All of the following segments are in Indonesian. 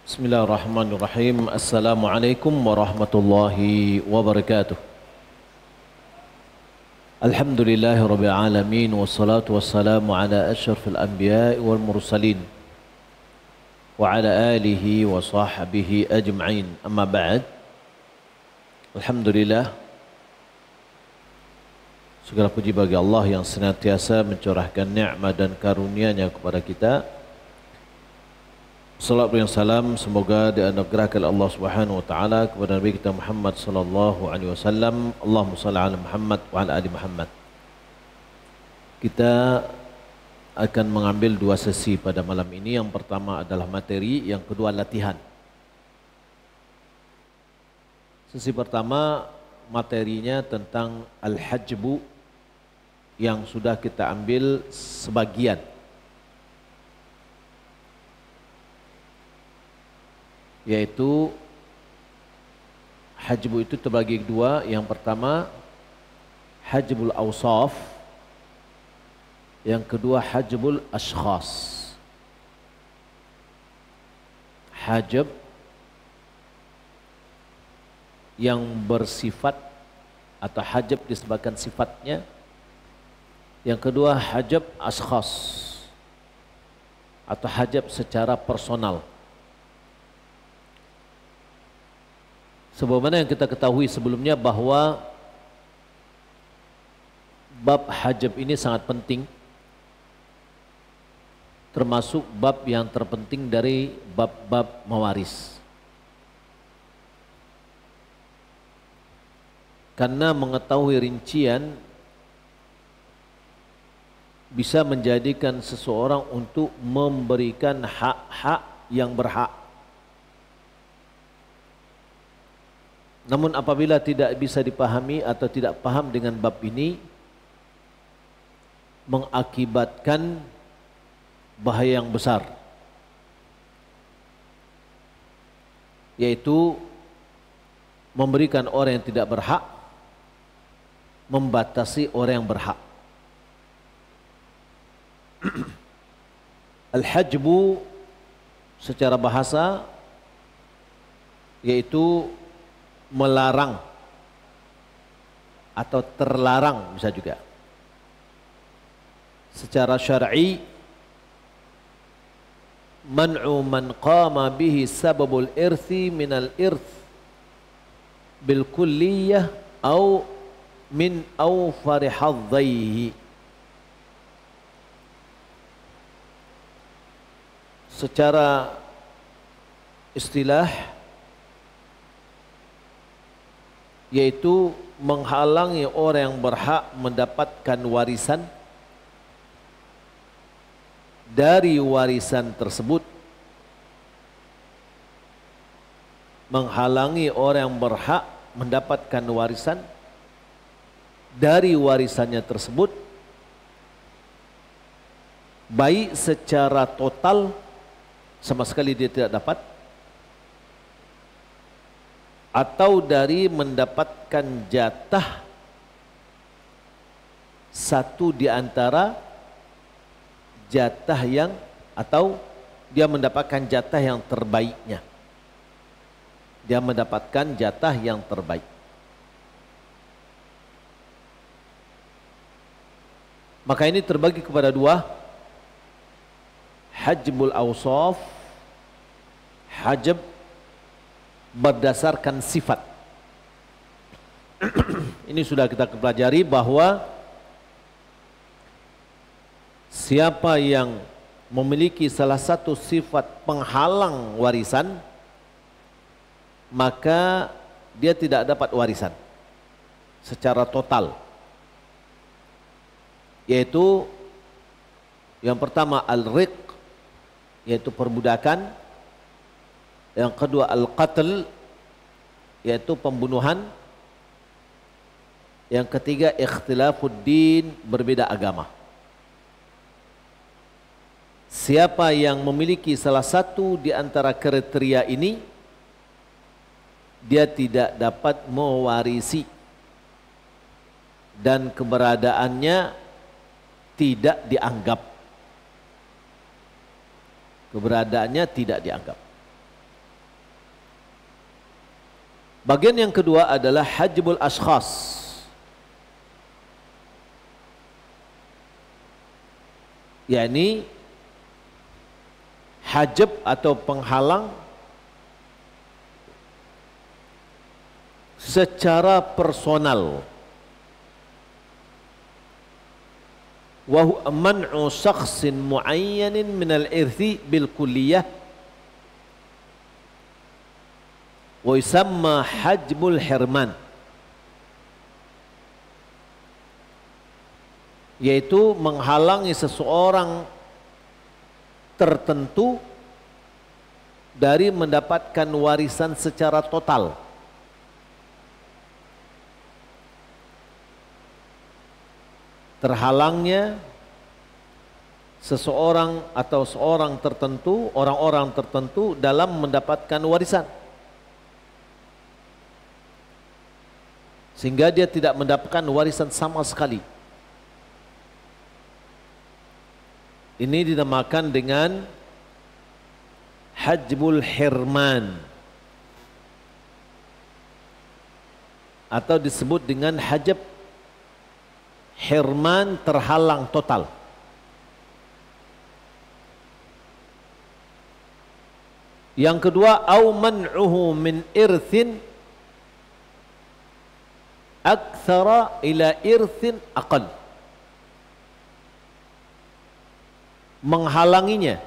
Bismillahirrahmanirrahim. Assalamualaikum warahmatullahi wabarakatuh. Alhamdulillahirabbil alamin wassalatu wassalamu ala asyrafil anbiya'i wal mursalin wa ala alihi wa sahbihi ajma'in. Amma ba'd. Alhamdulillah, segala puji bagi Allah yang senantiasa mencurahkan nikmat dan karunia-Nya kepada kita. Salat dan salam semoga dianugerahkan Allah Subhanahu wa taala kepada Nabi kita Muhammad sallallahu alaihi wasallam. Allahumma shalli ala Muhammad wa ala ali Muhammad. Kita akan mengambil dua sesi pada malam ini. Yang pertama adalah materi, yang kedua latihan. Sesi pertama materinya tentang al-hajbu yang sudah kita ambil sebagian. Yaitu hajbu itu terbagi dua. Yang pertama hajbul awsaf, yang kedua hajbul ashkhas. Hajab yang bersifat atau hajab disebabkan sifatnya. Yang kedua hajab ashkhas atau hajab secara personal. Sebagaimana yang kita ketahui sebelumnya bahwa bab hajab ini sangat penting, termasuk bab yang terpenting dari bab-bab mawaris. Karena mengetahui rincian bisa menjadikan seseorang untuk memberikan hak-hak yang berhak. Namun apabila tidak bisa dipahami atau tidak paham dengan bab ini, mengakibatkan bahaya yang besar, yaitu memberikan orang yang tidak berhak, membatasi orang yang berhak. Al-hajbu secara bahasa yaitu melarang atau terlarang, bisa juga. Secara syar'i, man'u man qama bihi sababul irthi minal irth bil kulliyah au min awfari hadzaihi. Secara istilah yaitu menghalangi orang yang berhak mendapatkan warisan dari warisan tersebut, menghalangi orang yang berhak mendapatkan warisan dari warisannya tersebut, baik secara total sama sekali dia tidak dapat, atau dari mendapatkan jatah satu di antara jatah yang, atau dia mendapatkan jatah yang terbaiknya. Dia mendapatkan jatah yang terbaik. Maka ini terbagi kepada dua. Hajbul awsaf, hajab berdasarkan sifat. Ini sudah kita pelajari bahwa siapa yang memiliki salah satu sifat penghalang warisan, maka dia tidak dapat warisan secara total. Yaitu yang pertama al-riq, yaitu perbudakan. Yang kedua al-qatl, yaitu pembunuhan. Yang ketiga ikhtilafuddin, berbeda agama. Siapa yang memiliki salah satu di antara kriteria ini, dia tidak dapat mewarisi dan keberadaannya tidak dianggap. Keberadaannya tidak dianggap. Bagian yang kedua adalah hajbul ashkhas. Yakni hajab atau penghalang secara personal. Wa huwa man'u shakhsin mu'ayyanin min al-irthi bil kulliyah wa yusamma hajbul hirman, yaitu menghalangi seseorang tertentu dari mendapatkan warisan secara total. Terhalangnya seseorang atau seorang tertentu, orang-orang tertentu dalam mendapatkan warisan, sehingga dia tidak mendapatkan warisan sama sekali. Ini dinamakan dengan hajbul hirman atau disebut dengan hajab hirman, terhalang total. Yang kedua, au man'uhu min irthin aktsara ila irthin aqal. Menghalanginya.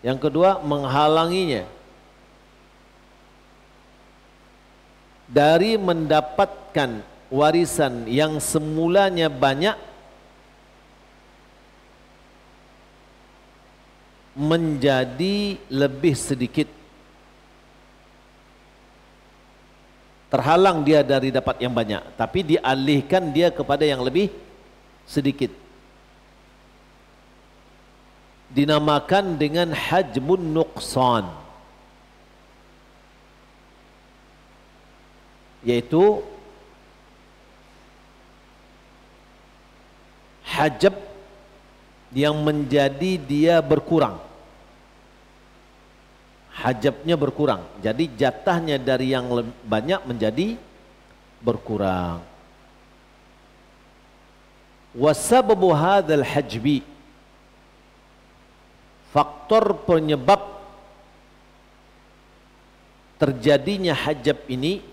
Yang kedua, menghalanginya dari mendapatkan warisan yang semulanya banyak menjadi lebih sedikit. Terhalang dia dari dapat yang banyak, tapi dialihkan dia kepada yang lebih sedikit. Dinamakan dengan hajbun nuqsan, yaitu hajab yang menjadi dia berkurang. Hajabnya berkurang, jadi jatahnya dari yang banyak menjadi berkurang. Wasababu hadzal hajbi, faktor penyebab terjadinya hajab ini,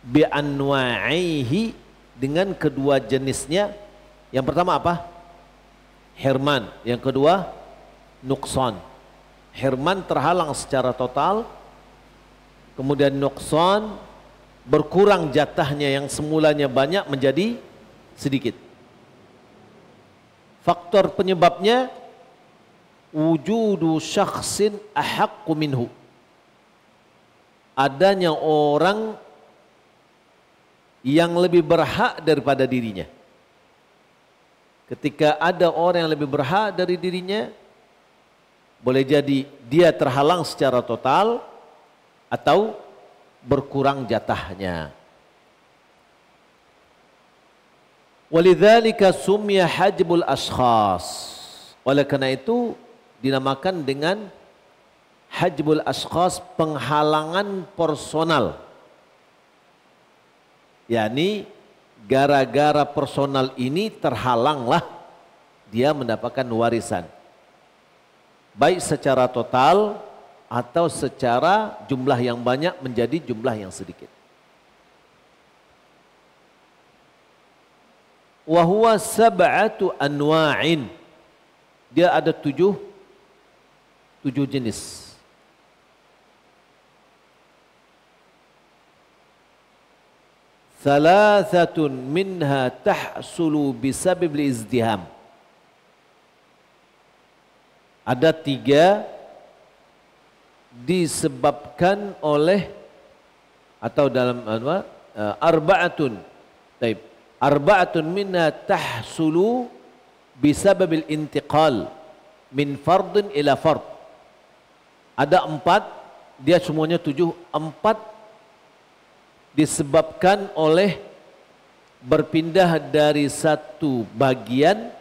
bi anwa'ihi, dengan kedua jenisnya. Yang pertama apa? Hirman. Yang kedua nuqsan. Hirman terhalang secara total, kemudian nuqsan berkurang jatahnya yang semulanya banyak menjadi sedikit. Faktor penyebabnya wujudu syakhsin ahaqqu minhu, adanya orang yang lebih berhak daripada dirinya. Ketika ada orang yang lebih berhak dari dirinya, boleh jadi dia terhalang secara total atau berkurang jatahnya. Walidzalika summiya hajbul ashkhas. Oleh karena itu dinamakan dengan hajbul ashkhas, penghalangan personal. yakni gara-gara personal ini terhalanglah dia mendapatkan warisan, baik secara total atau secara jumlah yang banyak menjadi jumlah yang sedikit. Wa huwa sab'atu anwa'in, dia ada tujuh jenis. Thalathatun minha tahsulu bisabab al-izdiham. Ada tiga disebabkan oleh atau dalam arba'atun. Baik. Arba'atun minha tahsulu bisabab al-intiqal min fardin ila fard. Ada empat, dia semuanya tujuh. Empat disebabkan oleh berpindah dari satu bagian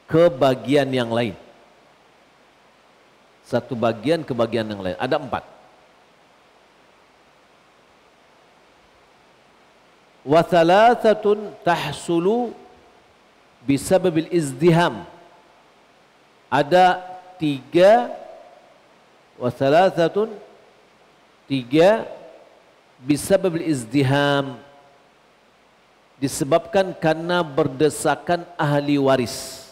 ke bagian yang lain. Satu bagian ke bagian yang lain. Ada empat. Wa thalathatun tahsulu bisababil izdiham. Ada tiga, wa thalathatun, tiga, bisababil izdiham, disebabkan karena berdesakan ahli waris.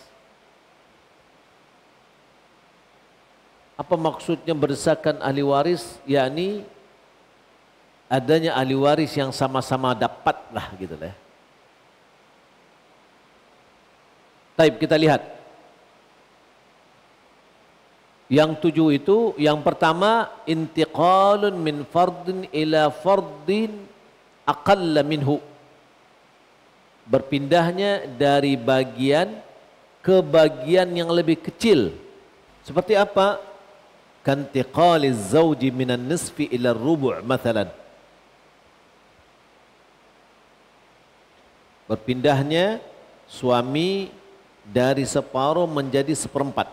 Apa maksudnya berdesakan ahli waris? Yakni adanya ahli waris yang sama-sama dapat lah gitu lah. Taib, kita lihat. Yang 7 itu, yang pertama intiqalun min fardin ila fardin aqalla minhu. Berpindahnya dari bagian ke bagian yang lebih kecil. Seperti apa? Kantiqaliz zawji minan nisfi ila rubu' mathalan. Berpindahnya suami dari separuh menjadi seperempat.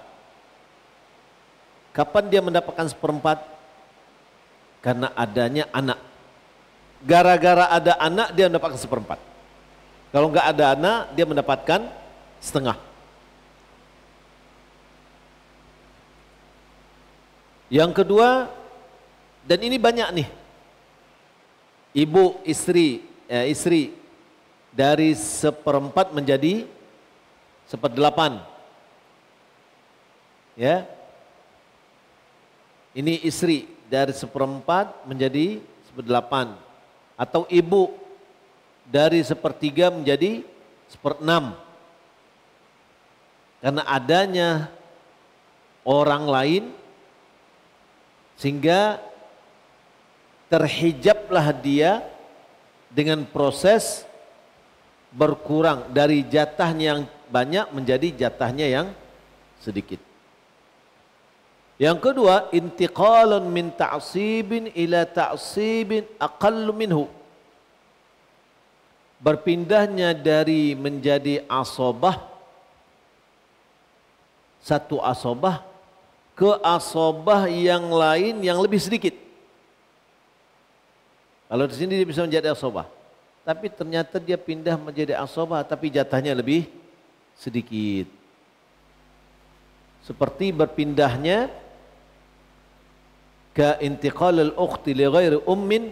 Kapan dia mendapatkan seperempat? Karena adanya anak. Gara-gara ada anak dia mendapatkan seperempat. Kalau enggak ada anak dia mendapatkan setengah. Yang kedua, dan ini banyak nih. Ibu istri dari seperempat menjadi seperdelapan. Ya. Ini istri dari seperempat menjadi seperdelapan. Atau ibu dari sepertiga menjadi seperenam. Karena adanya orang lain sehingga terhijablah dia dengan proses berkurang dari jatahnya yang banyak menjadi jatahnya yang sedikit. Yang kedua, intiqalun min ta'sibin ila ta'sibin aqallu minhu. Berpindahnya dari menjadi asobah, satu asobah, ke asobah yang lain yang lebih sedikit. Kalau di sini dia bisa menjadi asobah, tapi ternyata dia pindah menjadi asobah, tapi jatahnya lebih sedikit. Seperti berpindahnya ka intiqal al-ukhti li ghairi ummin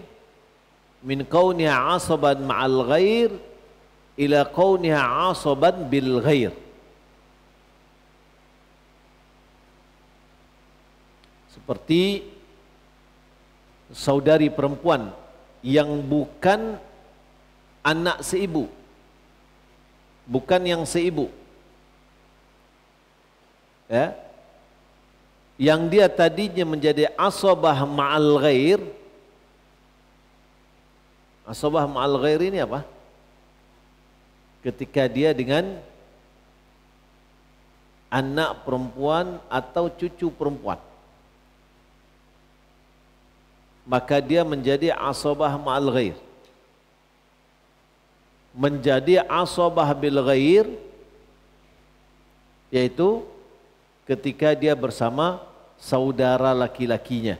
min kauniha asaban ma'al ghair ila kauniha asaban bil ghair. Seperti saudari perempuan yang bukan anak seibu, bukan yang seibu, ya, yang dia tadinya menjadi asabah ma'al ghair. Asabah ma'al ghair ini apa? Ketika dia dengan anak perempuan atau cucu perempuan, maka dia menjadi asabah ma'al ghair. Menjadi asabah bil ghair yaitu ketika dia bersama saudara laki-lakinya.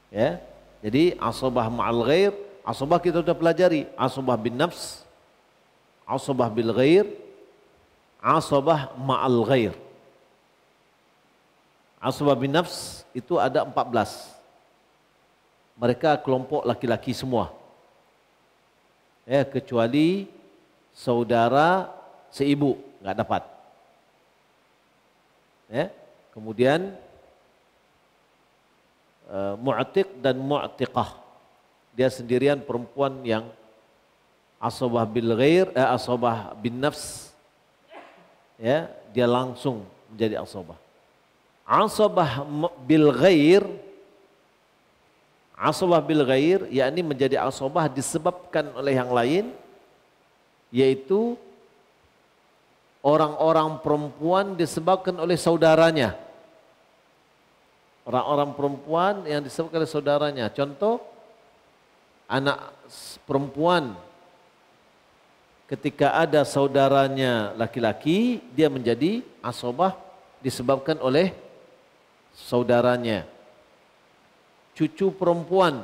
Ya. Jadi asabah ma'al ghair, asabah kita sudah pelajari, asabah bin nafs, asabah bil ghair, asabah ma'al ghair. Asabah bin nafs itu ada 14. Mereka kelompok laki-laki semua. Ya, kecuali saudara seibu enggak dapat. Ya. Kemudian mu'tiq dan mu'tiqah, dia sendirian perempuan yang asabah bil ghair, asabah bin nafs, ya, dia langsung menjadi asabah. Asabah bil ghair, asabah bil ghair yakni menjadi asabah disebabkan oleh yang lain, yaitu orang-orang perempuan disebabkan oleh saudaranya. Orang-orang perempuan yang disebabkan oleh saudaranya. Contoh, anak perempuan ketika ada saudaranya laki-laki, dia menjadi asabah disebabkan oleh saudaranya. Cucu perempuan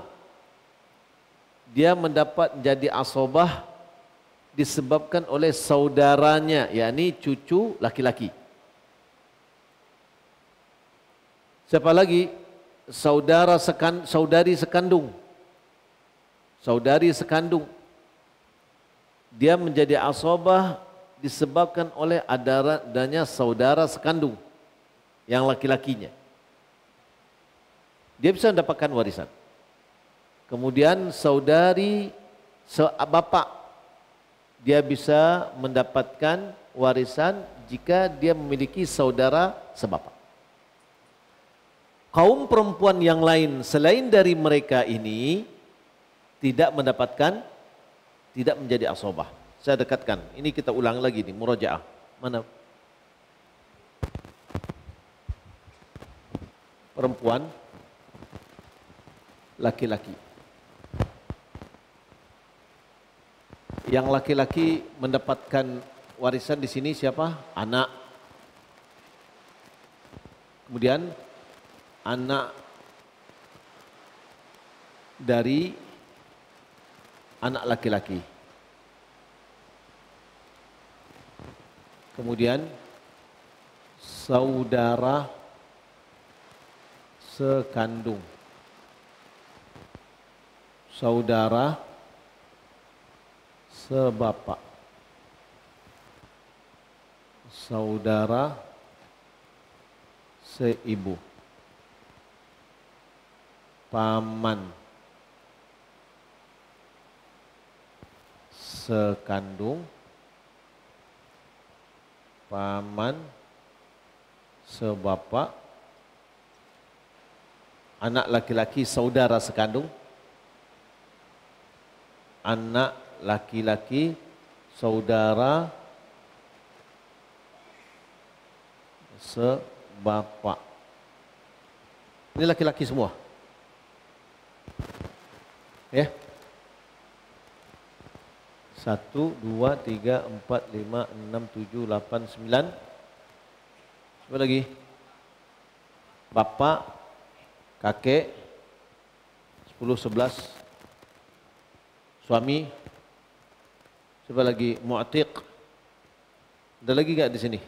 dia mendapat jadi asobah disebabkan oleh saudaranya, yakni cucu laki-laki. Siapa lagi? Saudari sekandung. Saudari sekandung. Dia menjadi asobah disebabkan oleh adanya saudara sekandung yang laki-lakinya. Dia bisa mendapatkan warisan. Kemudian saudari bapak, dia bisa mendapatkan warisan jika dia memiliki saudara sebapak. Kaum perempuan yang lain selain dari mereka ini tidak mendapatkan, tidak menjadi asobah. Saya dekatkan, ini kita ulang lagi nih, murajaah. Mana? Perempuan, laki-laki. Yang laki-laki mendapatkan warisan di sini siapa? Anak. Kemudian anak dari anak laki-laki. Kemudian saudara sekandung. Saudara sebapak. Saudara seibu. Paman sekandung, paman sebapak, anak laki-laki saudara sekandung, anak laki-laki saudara sebapak. Ini laki-laki semua. Ya. 1, 2, 3, 4, 5, 6, 7, 8, 9. Siapa lagi? Bapak, kakek, 10, 11. Suami. Siapa lagi? Mu'tiq. Ada lagi enggak di sini?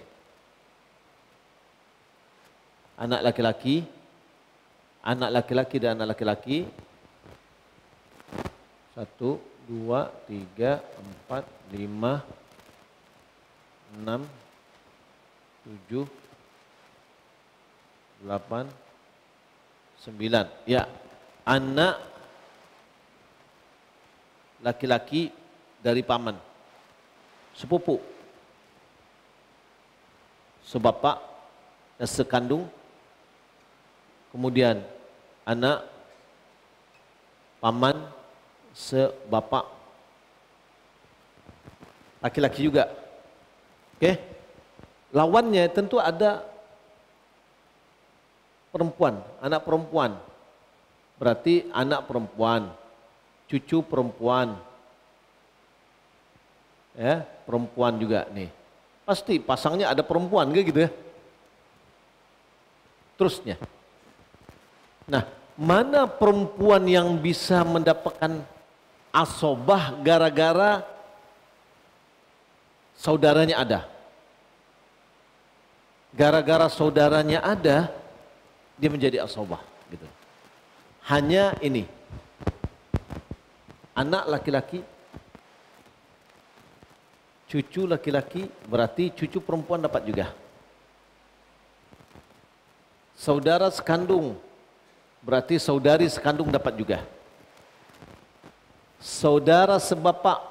Anak laki-laki. Anak laki-laki dan anak laki-laki. 1, 2, 3, 4, 5, 6, 7, 8, 9. Ya, anak laki-laki dari paman, sepupu, sebapak dan sekandung. Kemudian anak paman sebapak, laki-laki juga. Oke. Lawannya tentu ada perempuan, anak perempuan. Berarti anak perempuan, cucu perempuan. Ya, perempuan juga nih. Pasti pasangnya ada perempuan kayak gitu ya. Terusnya. Nah, mana perempuan yang bisa mendapatkan asobah gara-gara saudaranya ada? Gara-gara saudaranya ada, dia menjadi asobah gitu. Hanya ini, anak laki-laki, cucu laki-laki, berarti cucu perempuan dapat juga. Saudara sekandung, berarti saudari sekandung dapat juga. Saudara sebapak,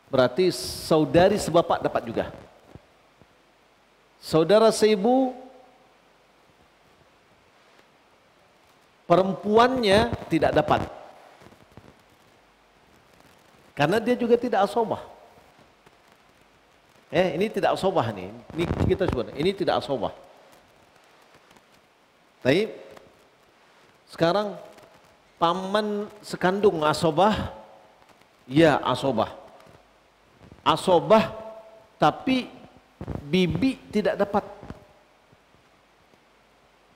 berarti saudari sebapak dapat juga. Saudara seibu, perempuannya tidak dapat. Karena dia juga tidak asobah. Ini tidak asobah nih. Ini kita sebut, ini tidak asobah. Tapi sekarang paman sekandung asobah, ya asobah. Asobah tapi bibi tidak dapat.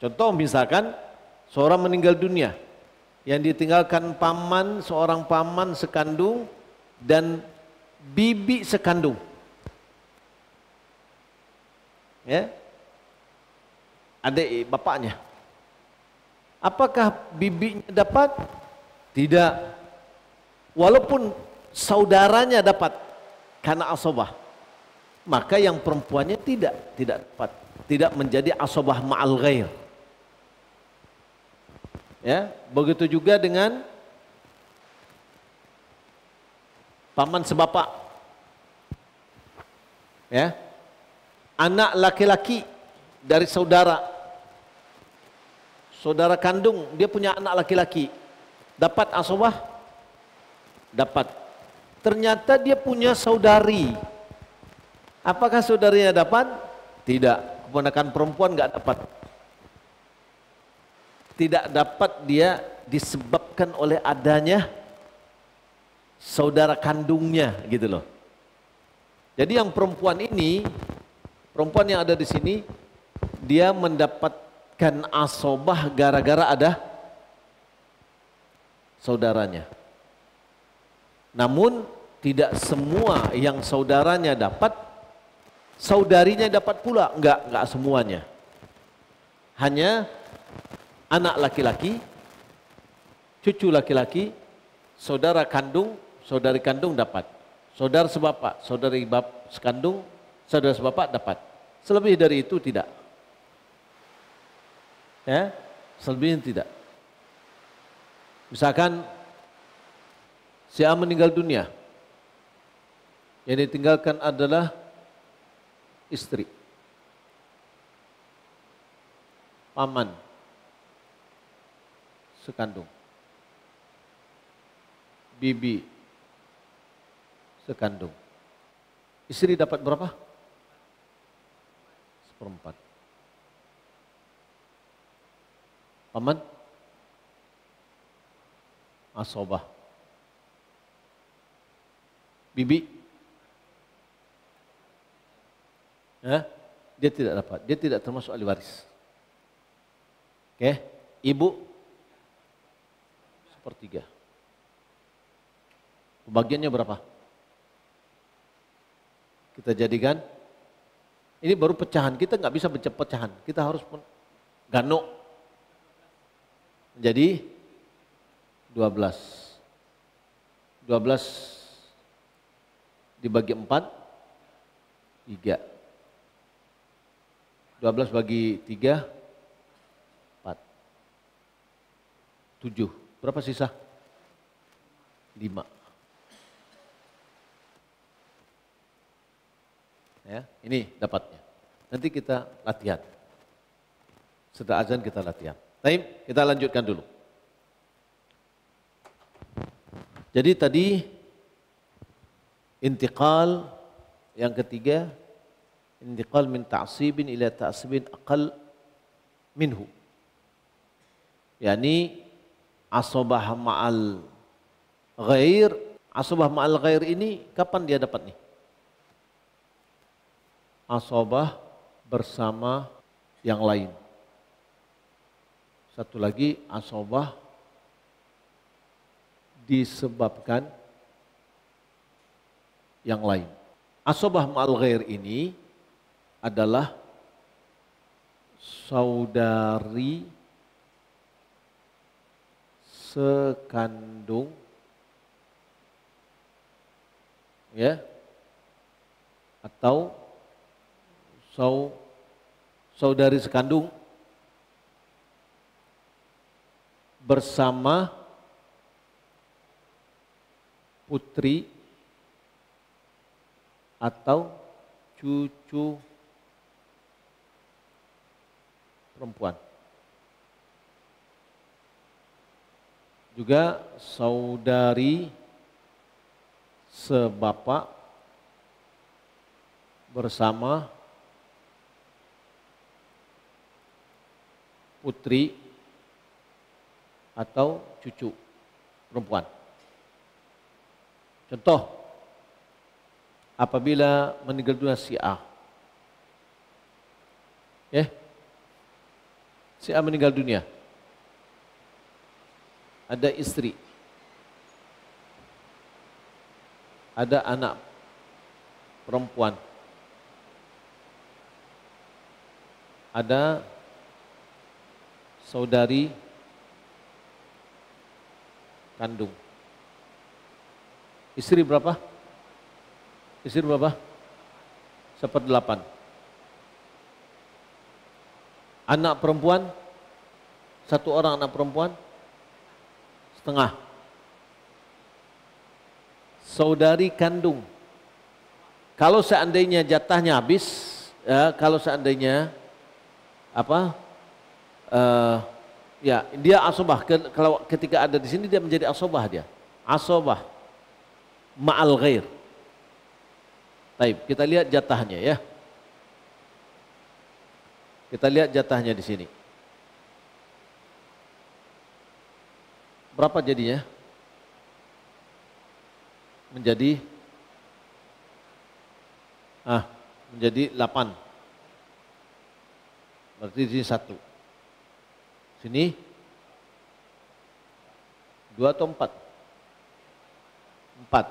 Contoh misalkan seorang meninggal dunia, yang ditinggalkan paman, seorang paman sekandung dan bibi sekandung. Ya, adik bapaknya. Apakah bibinya dapat? Tidak. Walaupun saudaranya dapat karena asobah, maka yang perempuannya tidak dapat, tidak menjadi asobah ma'al ghair. Ya, begitu juga dengan paman sebapak. Ya, anak laki-laki dari saudara kandung, dia punya anak laki-laki, dapat asobah? Dapat. Ternyata dia punya saudari. Apakah saudarinya dapat? Tidak. Keponakan perempuan nggak dapat. Tidak dapat dia disebabkan oleh adanya saudara kandungnya, gitu loh. Jadi yang perempuan ini, perempuan yang ada di sini, dia mendapatkan asobah gara-gara ada saudaranya. Namun tidak semua yang saudaranya dapat, saudarinya dapat pula. Enggak semuanya. Hanya anak laki-laki, cucu laki-laki, saudara kandung, saudari kandung dapat. Saudara sebapak, saudari sekandung, saudara sebapak dapat. Selebih dari itu tidak. Ya, selebihnya tidak. Misalkan si A meninggal dunia, yang ditinggalkan adalah istri, paman sekandung, bibi sekandung. Istri dapat berapa? 1/4. Paman asobah. Bibi, ya, dia tidak dapat, dia tidak termasuk ahli waris. Oke, ibu 1/3. Pembagiannya berapa? Kita jadikan, ini baru pecahan, kita nggak bisa baca pecahan, kita harus ganok. Jadi 12 dibagi 4, 3. 12 bagi 3, 4. 7. Berapa sisa? 5. Ya, ini dapatnya. Nanti kita latihan. Setelah azan kita latihan. Baik, kita lanjutkan dulu. Jadi tadi intiqal yang ketiga, intiqal min ta'sibin ila ta'sibin aqal minhu. Yani asabah ma'al ghair. Asabah ma'al ghair ini kapan dia dapat nih? Asabah bersama yang lain. Satu lagi, asabah disebabkan yang lain. Asabah ma'al ghair ini adalah saudari sekandung, ya, atau saudari sekandung bersama putri atau cucu perempuan. Juga saudari sebapak bersama putri atau cucu perempuan. Contoh, apabila meninggal dunia si A, si A meninggal dunia, ada istri, ada anak perempuan, ada saudari kandung. Istri berapa? Istri berapa? 1/8. Anak perempuan, 1 orang anak perempuan, 1/2. Saudari kandung, kalau seandainya jatahnya habis, kalau seandainya ya dia asobah, kalau ketika ada di sini dia menjadi asobah, dia asobah ma'al ghair. Baik, kita lihat jatahnya ya. Kita lihat jatahnya di sini. Berapa jadinya? Menjadi 8. Berarti di sini 1. Sini 2 atau 4? 4.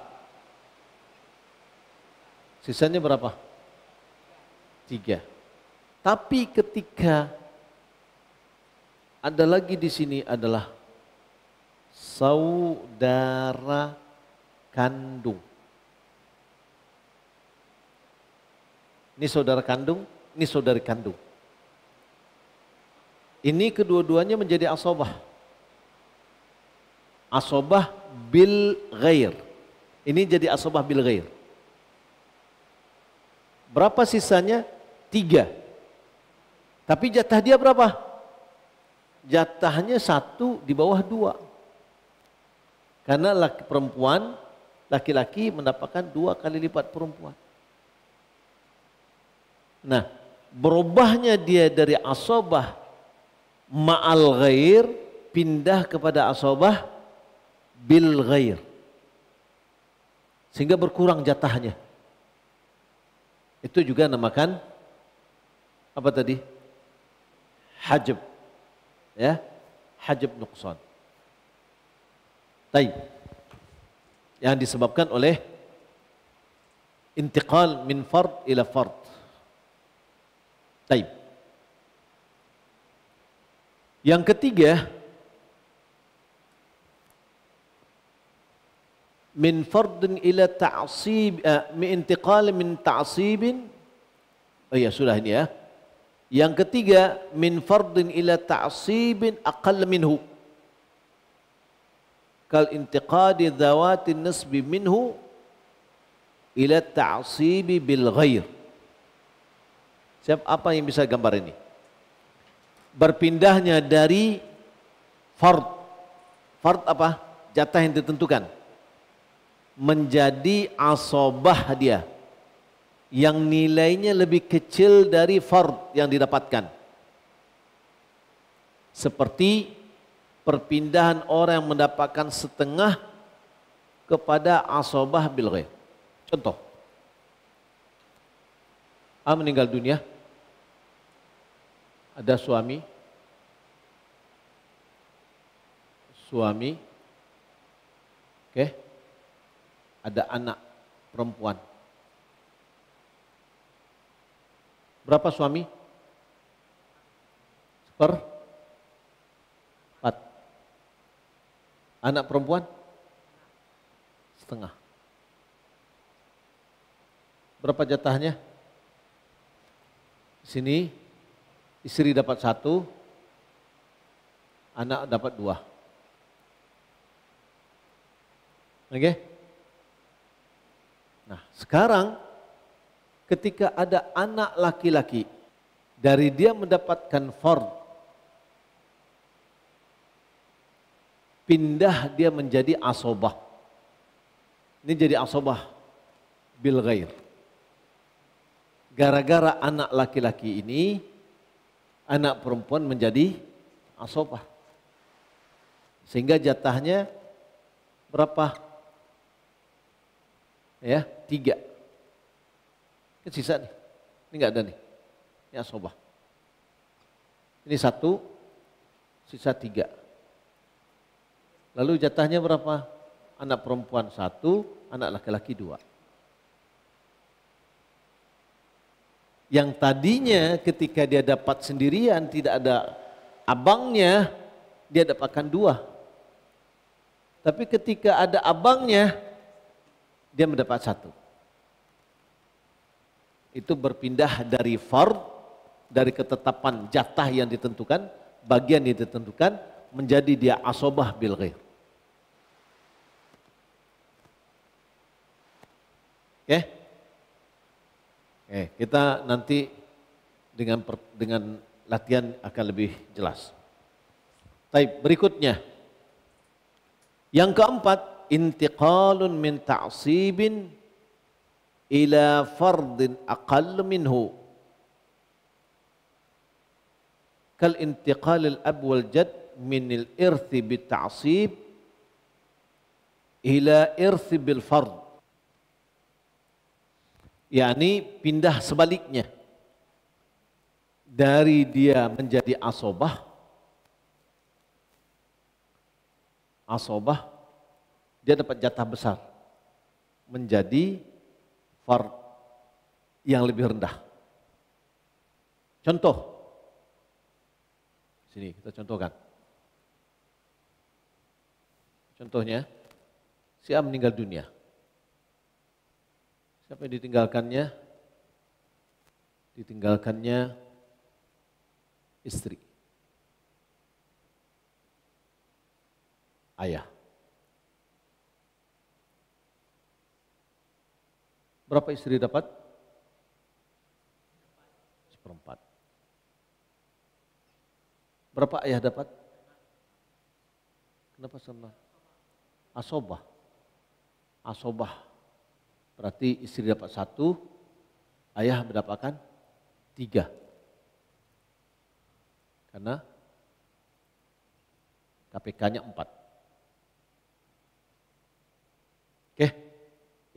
Sisanya berapa? 3. Tapi ketika ada lagi di sini adalah saudara kandung. Ini saudara kandung, ini saudari kandung. Ini kedua-duanya menjadi asobah. Asobah bil ghair. Ini jadi asobah bil ghair. Berapa sisanya? 3. Tapi jatah dia berapa? Jatahnya 1 di bawah 2. Karena laki-laki mendapatkan 2 kali lipat perempuan. Nah, berubahnya dia dari asobah ma'al ghair pindah kepada asobah bil ghair. Sehingga berkurang jatahnya. Itu juga namakan apa tadi? Hajab. Ya, hajab nuqsan. Taib. Yang disebabkan oleh intiqal min fard ila fard. Taib. Yang ketiga, min fardin ila ta'sib, intiqal min ta'sibin. Oh ya, sudah ini ya. Yang ketiga, min fardin ila ta'sibin aqall minhu. Kal intiqadi dhawati nasbi minhu ila ta'sibi bil ghair. Apa yang bisa gambar ini? Berpindahnya dari fard. Fard apa? Jatah yang ditentukan. Menjadi asobah dia. Yang nilainya lebih kecil dari fard yang didapatkan. Seperti perpindahan orang yang mendapatkan setengah kepada asobah bil ghair. Contoh. A meninggal dunia. Ada suami, oke, ada anak perempuan. Berapa suami? 1/4. Anak perempuan? 1/2. Berapa jatahnya? Sini istri dapat 1, anak dapat 2. Oke? Nah, sekarang ketika ada anak laki-laki, dari dia mendapatkan fard, pindah dia menjadi asobah. Ini jadi asobah bil ghair. Gara-gara anak laki-laki ini, anak perempuan menjadi asobah. Sehingga jatahnya berapa? Ya, 3. Ini sisa nih. Ini enggak ada nih. Ini asobah. Ini 1, sisa 3. Lalu jatahnya berapa? Anak perempuan 1, anak laki-laki 2. Yang tadinya ketika dia dapat sendirian tidak ada abangnya, dia dapatkan 2. Tapi ketika ada abangnya, dia mendapat 1. Itu berpindah dari fard, dari ketetapan jatah yang ditentukan, bagian yang ditentukan, menjadi dia asobah bil ghair. Oke? Kita nanti dengan latihan akan lebih jelas. Baik, berikutnya. Yang keempat, intiqalun min ta'sibin ila fardin aqall minhu. Kal intiqal al-ab wal jad min al-irthi bi ta'sib ila irthi bil fard. yakni pindah sebaliknya. Dari dia menjadi asobah, dia dapat jatah besar menjadi fard yang lebih rendah. Contoh, sini kita contohkan. Contohnya, si A meninggal dunia. Siapa yang ditinggalkannya? Ditinggalkannya istri, ayah. Berapa istri dapat? 1/4. Berapa ayah dapat? Kenapa sama? Asobah. Berarti istri dapat 1, ayah mendapatkan 3. Karena KPK-nya 4. Oke,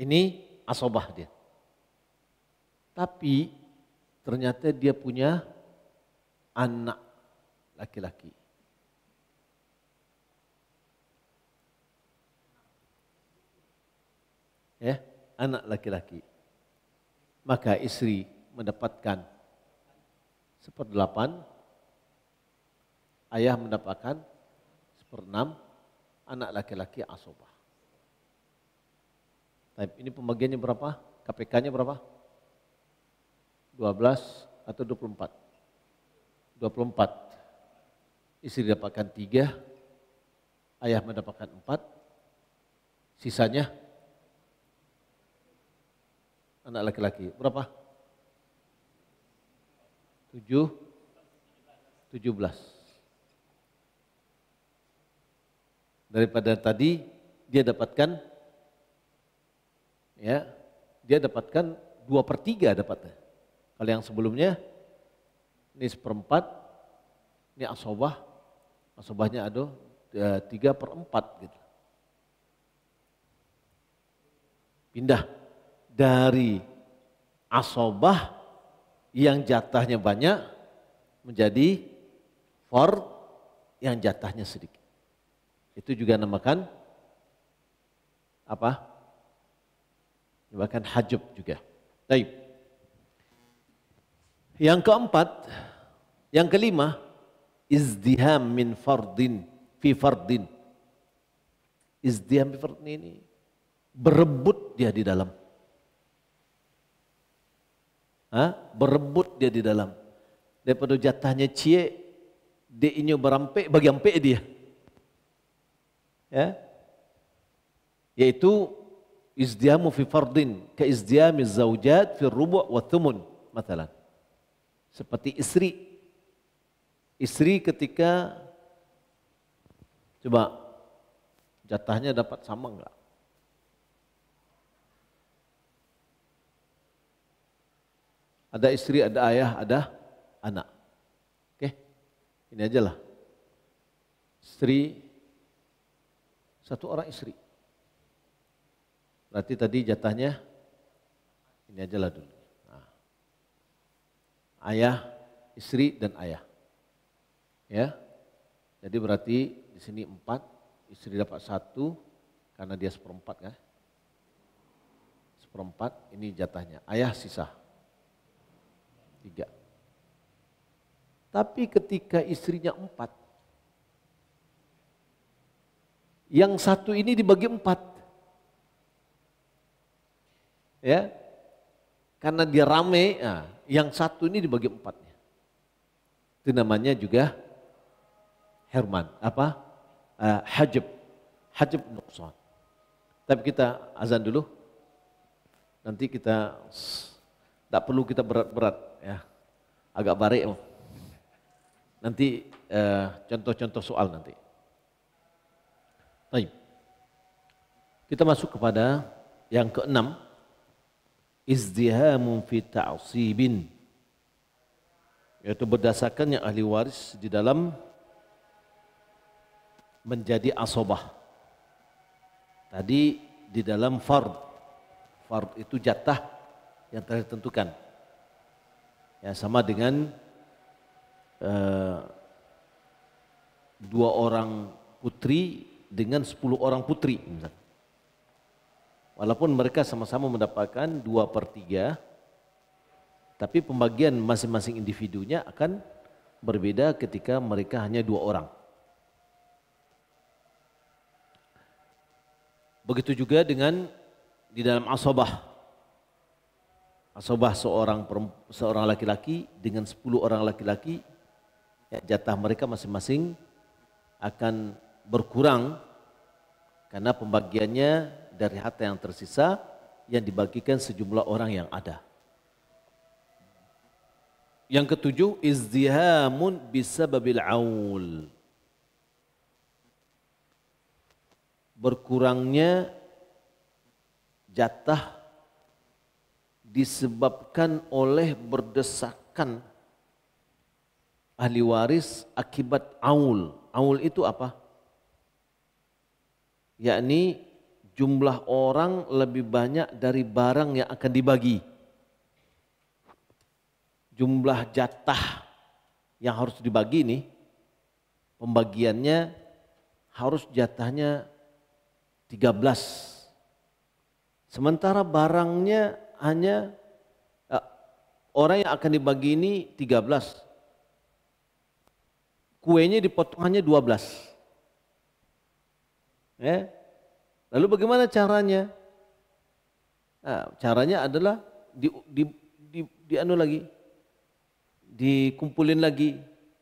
ini asobah dia. Tapi ternyata dia punya anak laki-laki. Ya, anak laki-laki. Maka istri mendapatkan 1/8, ayah mendapatkan 1/6, anak laki-laki asobah. Ini pembagiannya berapa? KPK-nya berapa? 12 atau 24? 24. Istri dapatkan 3, ayah mendapatkan 4, sisanya anak laki-laki. Berapa? 17. Daripada tadi dia dapatkan, ya, dia dapatkan 2/3 dapatnya. Kalau yang sebelumnya ini 1/4, ini asobahnya ada 3/4 gitu. Pindah dari asobah yang jatahnya banyak menjadi fard yang jatahnya sedikit. Itu juga namakan apa? Namakan hajab juga. Baik. Yang keempat, yang kelima, izdiham min fardin fi fardin. Izdiham fi fardin ini berebut dia di dalam. Berebut dia di dalam. Daripada jatahnya cie, dia inyo berampek bagi ampek dia. Ya. Yaitu izdihamu fi fardin ka izdihami zaujat fi rubu' wa thumun matalan. Seperti istri ketika coba jatahnya dapat sama enggak? Ada istri, ada ayah, ada anak. Oke, ini aja lah. Satu orang istri. Berarti tadi jatahnya ini aja lah dulu. Nah. Ayah, istri dan ayah. Ya. Jadi berarti di sini 4, istri dapat 1 karena dia seperempat kan. Seperempat ini jatahnya, ayah sisa 3. Tapi ketika istrinya 4, yang 1 ini dibagi 4. Ya, karena dia rame, nah, yang 1 ini dibagi 4-nya. Itu namanya juga herman, hajab, hajab nuqsan. Tapi kita azan dulu, nanti kita tidak perlu kita berat-berat ya, agak barik. Nanti contoh-contoh soal nanti. Baik. Kita masuk kepada yang ke-6, izdihamun fi ta'sibin, yaitu berdasarkan yang ahli waris di dalam menjadi asobah. Tadi di dalam fard itu jatah yang telah ditentukan. Ya, sama dengan 2 orang putri dengan 10 orang putri. Walaupun mereka sama-sama mendapatkan 2/3, tapi pembagian masing-masing individunya akan berbeda ketika mereka hanya 2 orang. Begitu juga dengan di dalam asobah. Asobah seorang laki-laki dengan 10 orang laki-laki, ya, jatah mereka masing-masing akan berkurang karena pembagiannya dari harta yang tersisa yang dibagikan sejumlah orang yang ada. Yang ke-7, izdihamun bisababil aul. Berkurangnya jatah disebabkan oleh berdesakan ahli waris akibat aul. Aul itu apa? Yakni jumlah orang lebih banyak dari barang yang akan dibagi. Jumlah jatah yang harus dibagi nih, pembagiannya harus jatahnya 13. Sementara barangnya hanya orang yang akan dibagi ini 13. Kuenya dipotong hanya 12. Ya. Lalu bagaimana caranya? Nah, caranya adalah dikumpulin lagi,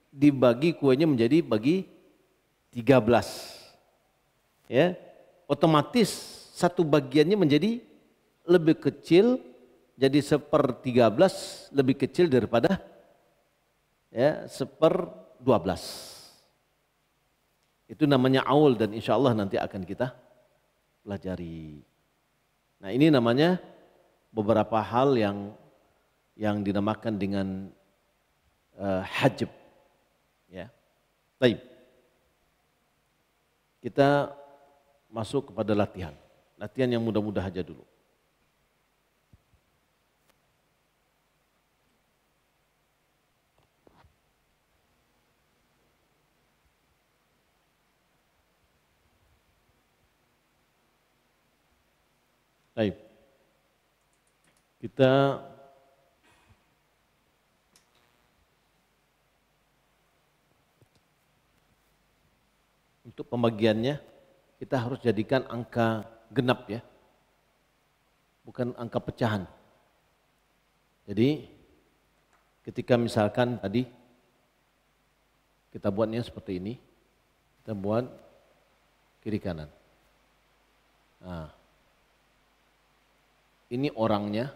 dibagi kuenya menjadi bagi 13. Ya. Otomatis satu bagiannya menjadi lebih kecil, jadi 1/13 lebih kecil daripada ya 1/12. Itu namanya aul dan insya Allah nanti akan kita pelajari. Nah, ini namanya beberapa hal yang dinamakan dengan hajab. Ya. Baik. Kita masuk kepada latihan. Latihan yang mudah-mudah aja dulu. Baik. Kita untuk pembagiannya kita harus jadikan angka genap ya, bukan angka pecahan. Jadi ketika misalkan tadi kita buatnya seperti ini, kita buat kiri kanan. Nah, ini orangnya,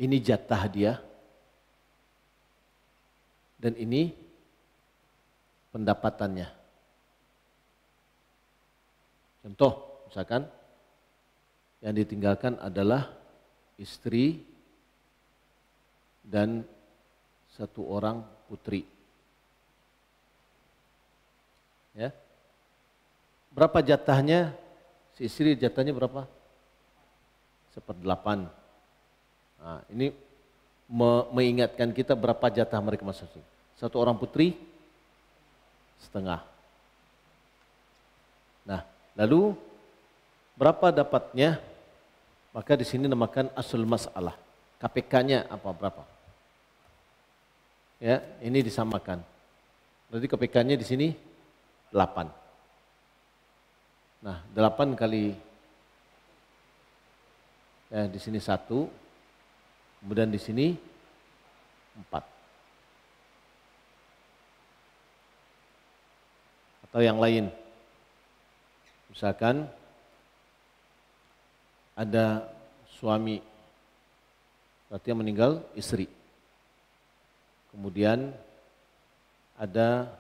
ini jatah dia, dan ini pendapatannya. Contoh, misalkan yang ditinggalkan adalah istri dan 1 orang putri. Ya. Berapa jatahnya? Si istri jatahnya berapa? 1/8. Nah, ini mengingatkan kita berapa jatah mereka masing-masing. 1 orang putri setengah. Nah, lalu berapa dapatnya? Maka di sini namakan asul masalah. KPK-nya apa berapa? Ya, ini disamakan. Berarti KPK-nya di sini 8. Nah, 8 kali ya di sini 1, kemudian di sini 4. Atau yang lain. Misalkan ada suami, berarti yang meninggal istri. Kemudian ada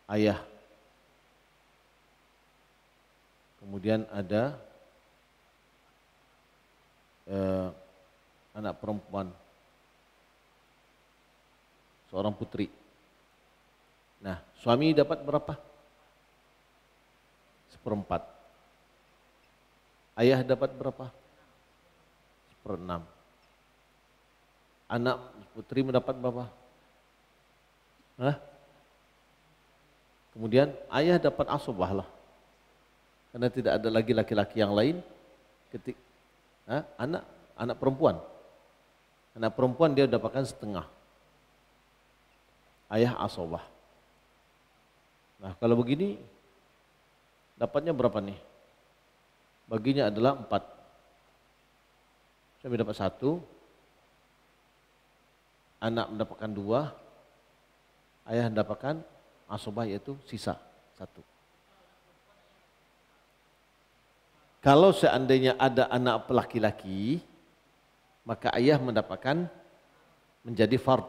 ayah. Kemudian ada anak perempuan, seorang putri. Nah, suami dapat berapa? 1/4. Ayah dapat berapa? 1/6. Anak putri mendapat berapa? Hah? Kemudian ayah dapat asabah lah. Karena tidak ada lagi laki-laki yang lain. Anak perempuan. Anak perempuan dia dapatkan setengah. Ayah asabah. Nah, kalau begini dapatnya berapa nih? Baginya adalah 4. Suami dapat 1, anak mendapatkan 2, ayah mendapatkan asabah yaitu sisa 1. Kalau seandainya ada anak laki-laki, maka ayah mendapatkan menjadi fard.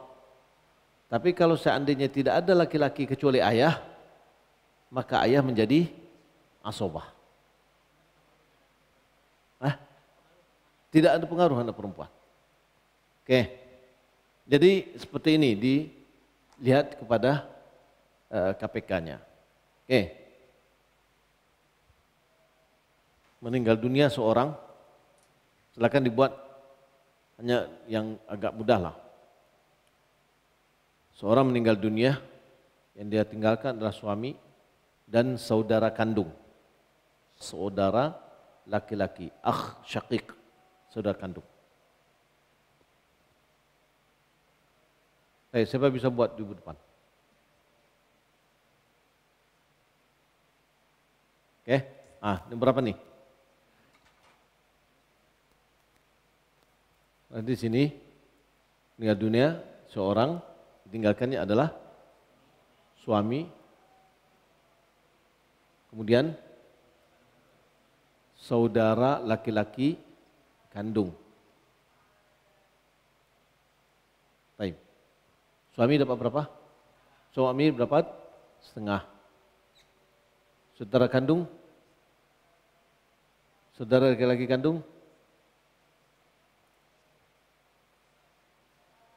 Tapi kalau seandainya tidak ada laki-laki kecuali ayah, maka ayah menjadi asabah. Tidak ada pengaruh anak perempuan. Oke. Jadi seperti ini dilihat kepada KPK-nya. Oke. Meninggal dunia seorang, silakan dibuat hanya yang agak mudah lah. Seorang meninggal dunia, yang dia tinggalkan adalah suami dan saudara kandung. Saudara laki-laki, akh syaqiq, saudara kandung. Siapa bisa buat di depan? Oke, ini berapa nih? Nah, di sini meninggal dunia seorang, ditinggalkannya adalah suami, kemudian saudara laki-laki kandung. Baik. Suami dapat berapa? Suami dapat setengah. Saudara kandung? Saudara laki-laki kandung?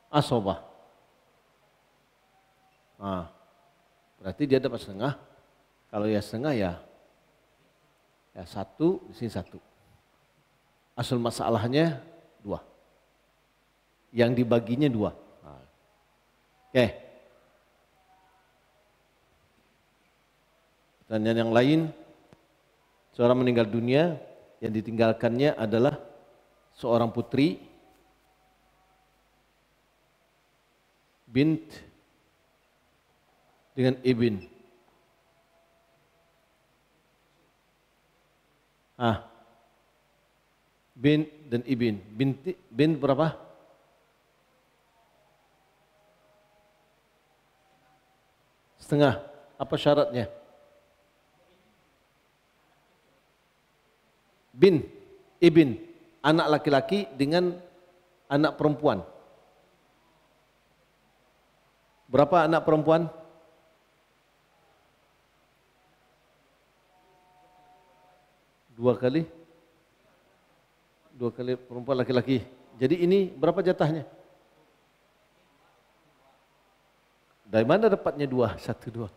Asabah. Berarti dia dapat setengah. Kalau ya setengah ya 1, di sini 1. Asal masalahnya 2. Yang dibaginya 2. Oke. Pertanyaan yang lain, seorang meninggal dunia yang ditinggalkannya adalah seorang putri, bint dengan ibn. Bint dan ibn. Bint berapa? Setengah. Apa syaratnya? Ibn, anak laki-laki dengan anak perempuan. Berapa anak perempuan? 2 kali? 2 kali perempuan laki-laki. Jadi ini berapa jatahnya? Dari mana dapatnya 2? 1, 2.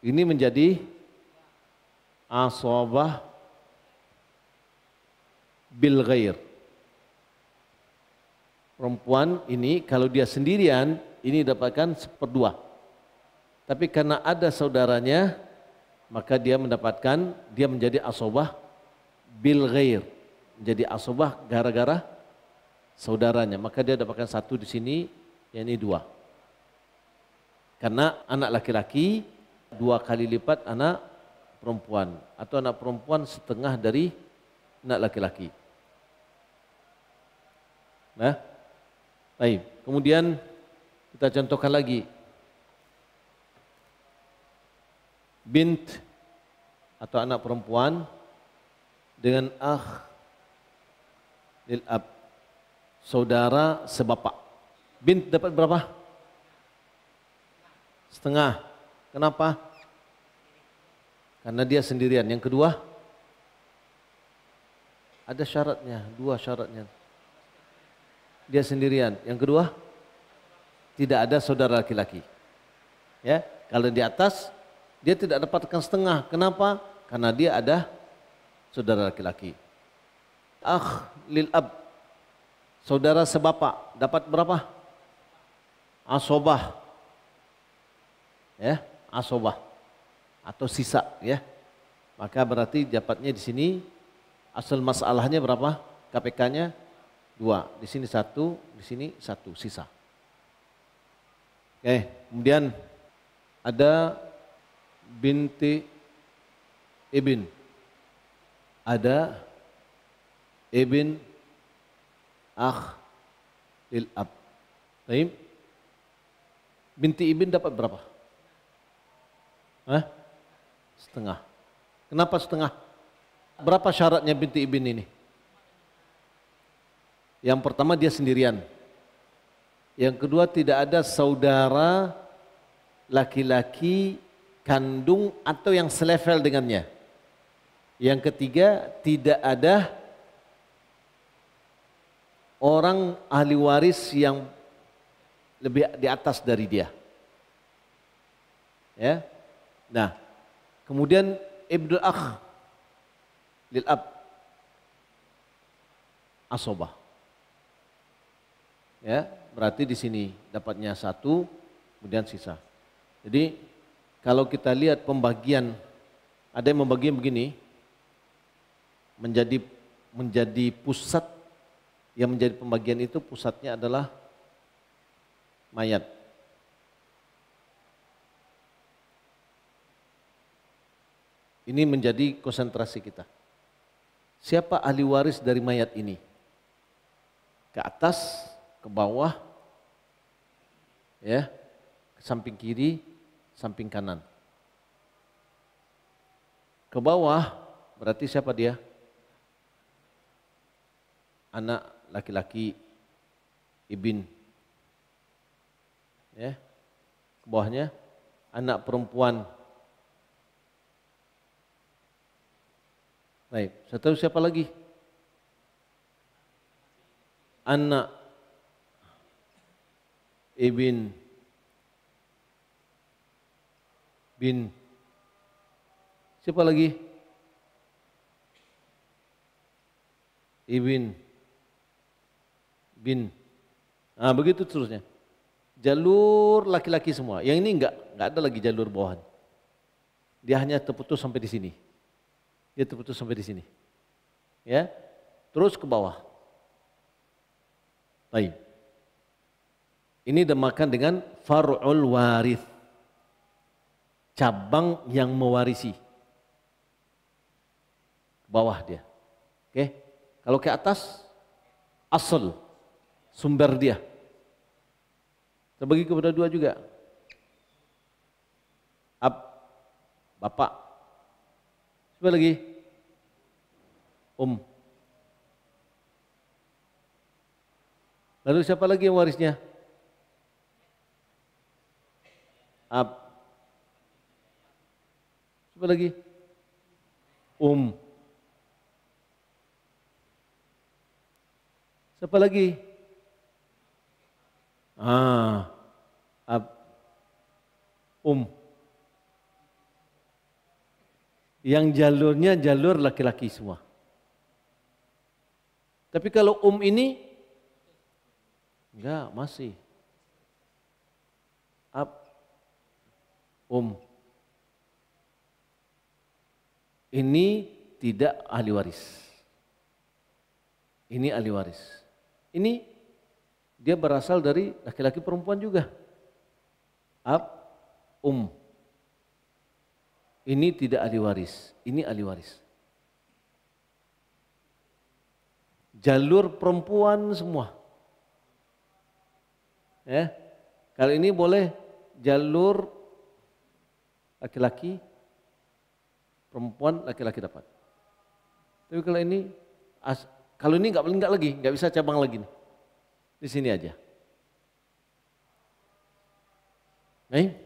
Ini menjadi asabah bil ghair. perempuan ini kalau dia sendirian ini dapatkan 1/2. Tapi karena ada saudaranya maka dia menjadi asobah bil ghair. Menjadi asobah gara-gara saudaranya. Maka dia dapatkan 1 di sini, yakni 2. Karena anak laki-laki 2 kali lipat anak perempuan. Atau anak perempuan setengah dari anak laki-laki. Nah, baik. Kemudian kita contohkan lagi. Bint atau anak perempuan dengan akh lil ab, saudara sebapak. Bint dapat berapa? Setengah. Kenapa? Karena dia sendirian. Yang kedua, ada syaratnya, 2 syaratnya. Dia sendirian. Yang kedua, tidak ada saudara laki-laki. Ya, kalau di atas dia tidak dapatkan setengah. Kenapa? Karena dia ada saudara laki-laki. Akh lil ab, saudara sebapak, dapat berapa? Asobah. Ya, asobah atau sisa, ya. Maka berarti dapatnya di sini asal masalahnya berapa? KPK-nya 2. Di sini 1, di sini 1 sisa. Oke, kemudian ada binti ibn. Ada ibn akh lil ab. Baik. Binti ibn dapat berapa? Setengah. Kenapa setengah? Berapa syaratnya binti ibn ini? Yang pertama dia sendirian. Yang kedua tidak ada saudara laki-laki kandung atau yang selevel dengannya. Yang ketiga tidak ada orang ahli waris yang lebih di atas dari dia. Ya. Nah, kemudian ibnul akh lil ab asobah. Ya, berarti di sini dapatnya 1, kemudian sisa. Jadi kalau kita lihat pembagian, ada yang membagi begini, menjadi pusat, yang menjadi pembagian itu pusatnya adalah mayat. Ini menjadi konsentrasi kita. Siapa ahli waris dari mayat ini? Ke atas, ke bawah, ya, ke samping kiri, samping kanan. Ke bawah berarti siapa dia? Anak laki-laki ibn. Ya. Ke bawahnya anak perempuan. Baik, saya tahu siapa lagi? Anak ibn bin. Siapa lagi? Ibn bin. Begitu terusnya. Jalur laki-laki semua. Yang ini enggak ada lagi jalur bawahan. Dia hanya terputus sampai di sini. Dia terputus sampai di sini. Ya. Terus ke bawah. Baik. Ini dinamakan dengan far'ul warith. Cabang yang mewarisi. Ke bawah dia. Oke. Kalau ke atas, asal. Sumber dia. Terbagi kepada 2 juga. Bapak. Siapa lagi? Lalu siapa lagi yang warisnya? Siapa lagi? Siapa lagi? Yang jalurnya jalur laki-laki semua. Tapi kalau ini Enggak, masih. Ab, ini tidak ahli waris. Ini ahli waris. Ini dia berasal dari laki-laki perempuan juga. Ab, ini tidak ahli waris, ini ahli waris. Jalur perempuan semua. Ya. Kalau ini boleh jalur laki-laki, perempuan, laki-laki dapat. Tapi kalau ini enggak lagi, enggak bisa cabang lagi nih. Di sini aja. Baik.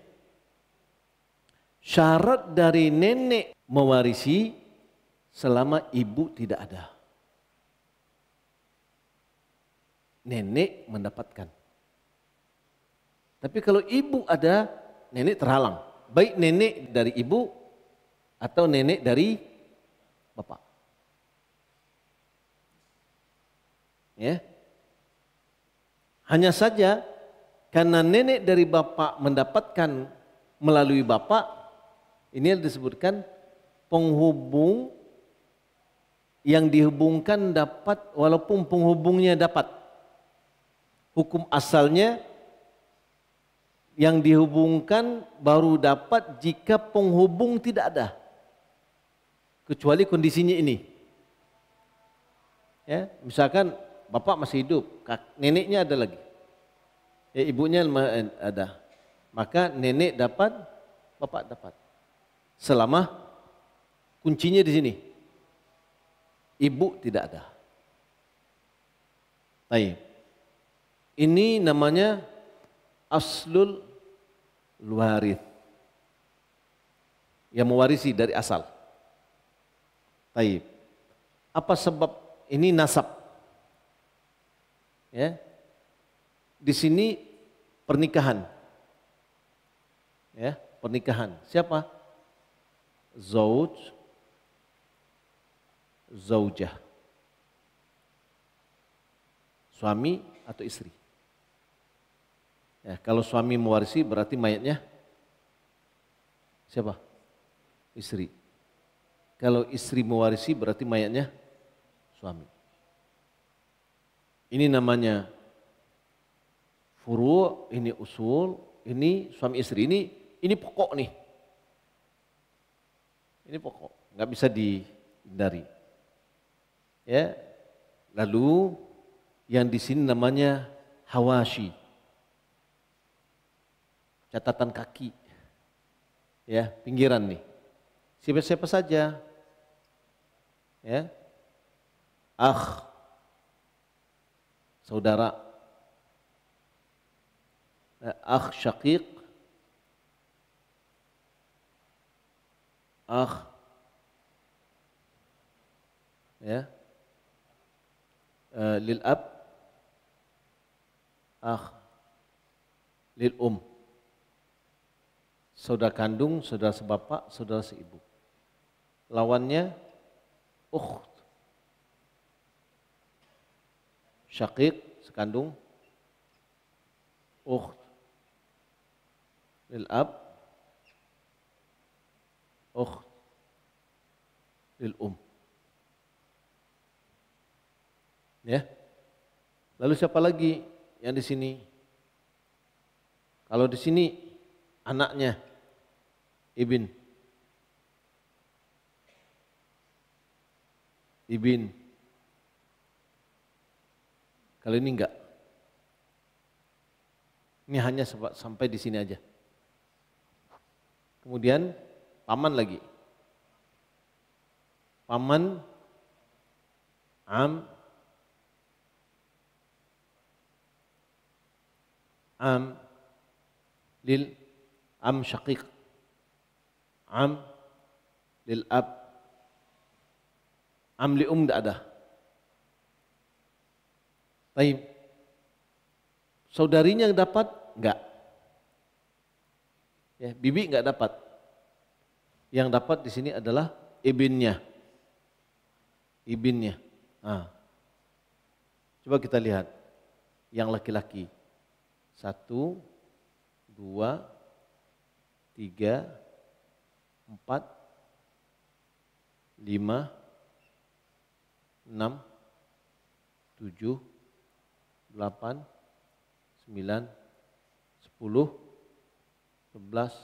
Syarat dari nenek mewarisi selama ibu tidak ada. Nenek mendapatkan. Tapi kalau ibu ada, nenek terhalang. Baik nenek dari ibu atau nenek dari bapak. Ya. Hanya saja karena nenek dari bapak mendapatkan melalui bapak, ini yang disebutkan penghubung yang dihubungkan dapat walaupun penghubungnya dapat. Hukum asalnya yang dihubungkan baru dapat jika penghubung tidak ada. Kecuali kondisinya ini. Ya, misalkan bapak masih hidup, neneknya ada lagi. Ya, ibunya ada. Maka nenek dapat, bapak dapat. Selama kuncinya di sini. Ibu tidak ada. Baik. Ini namanya aslul warith. Yang mewarisi dari asal. Baik. Apa sebab ini nasab? Ya. Di sini pernikahan. Ya, pernikahan. Siapa? Zauj, zaujah. Suami atau istri. Ya, kalau suami mewarisi berarti mayatnya siapa? Istri. Kalau istri mewarisi berarti mayatnya suami. Ini namanya furu', ini usul, ini suami istri. Ini pokok nih. Ini pokok, nggak bisa dihindari. Ya, lalu yang di sini namanya hawashi, catatan kaki, ya pinggiran nih. Siapa-siapa saja, ya, saudara, syaqiq, ya, lil ab, lil saudara kandung, saudara sebapak, saudara seibu. Lawannya ukht, syaqiq sekandung, ukht lil ab, ukht lil Ya. Lalu siapa lagi yang di sini? Kalau di sini anaknya ibn. Kalau ini enggak. Ini hanya sampai di sini aja. Kemudian paman lagi. Paman lil syaqiq, lil ab, li tidak ada. Baik. Saudarinya yang dapat enggak? Ya, bibi enggak dapat. Yang dapat di sini adalah ibinnya. Nah. Coba kita lihat. yang laki-laki. 1, 2, 3, 4, 5, 6, 7, 8, 9, 10, 11,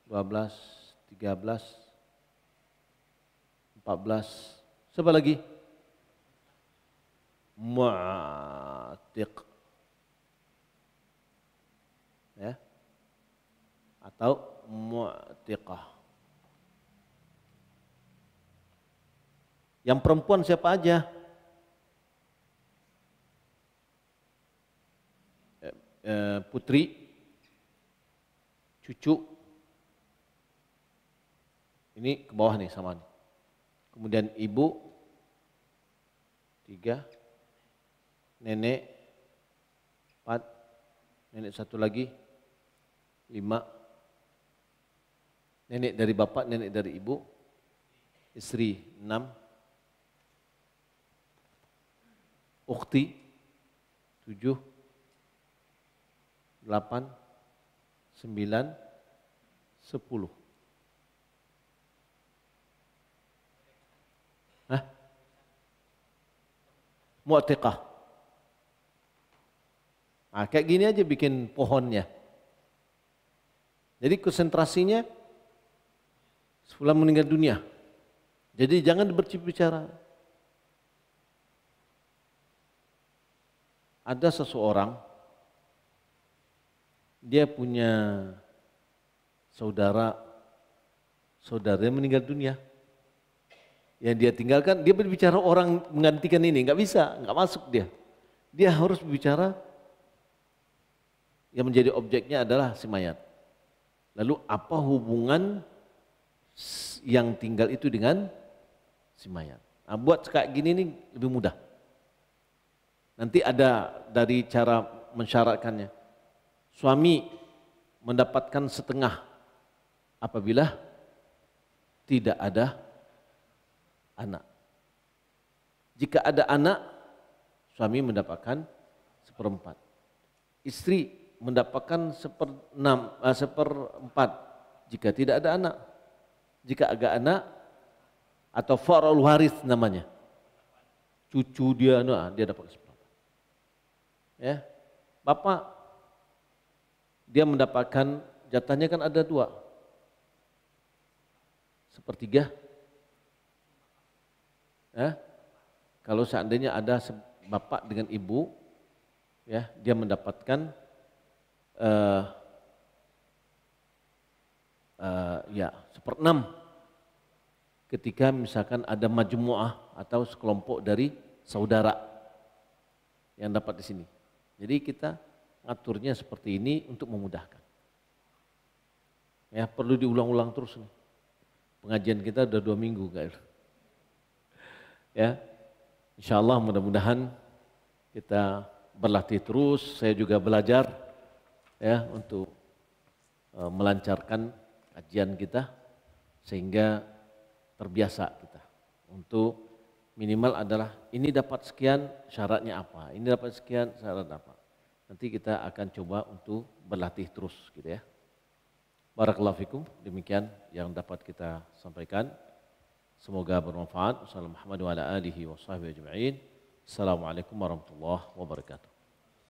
12, 13, 14. Siapa lagi? Mu'tiq. Ya. Atau mu'tiqah. Yang perempuan siapa aja? Putri, cucu. Ini ke bawah nih sama nih. Kemudian ibu, 3, nenek, 4, nenek satu lagi, 5, nenek dari bapak, nenek dari ibu, istri 6, ukhti 7, 8, 9, 10. Hah? Mu'tiqah. Nah, kayak gini aja bikin pohonnya. Jadi konsentrasinya setelah meninggal dunia. Jadi jangan berbicara. Ada seseorang, dia punya saudara meninggal dunia. Yang dia tinggalkan, dia berbicara orang menggantikan ini, nggak bisa, nggak masuk dia. Dia harus berbicara yang menjadi objeknya adalah si mayat. Lalu apa hubungan yang tinggal itu dengan si mayat? Nah, buat kayak gini nih lebih mudah. Nanti ada dari cara mensyaratkannya. Suami mendapatkan setengah apabila tidak ada anak. Jika ada anak, suami mendapatkan 1/4. Istri mendapatkan 1/4 jika tidak ada anak. Jika ada anak atau far'ul waris namanya. Cucu dia dapat 1/4. Ya. Bapak dia mendapatkan jatahnya kan ada 2. 1/3. Ya. Kalau seandainya ada bapak dengan ibu, ya, dia mendapatkan ya 1/6 ketika misalkan ada majmu'ah atau sekelompok dari saudara yang dapat di sini. Jadi kita ngaturnya seperti ini untuk memudahkan. Ya, perlu diulang-ulang terus nih. Pengajian kita udah 2 minggu, guys. Ya, insyaallah mudah-mudahan kita berlatih terus. Saya juga belajar ya untuk melancarkan kajian kita sehingga terbiasa kita untuk minimal adalah ini dapat sekian syaratnya apa, ini dapat sekian syarat apa. Nanti kita akan coba untuk berlatih terus gitu ya. Barakallahu fikum, demikian yang dapat kita sampaikan. Semoga bermanfaat. Wassalamualaikum warahmatullahi wabarakatuh.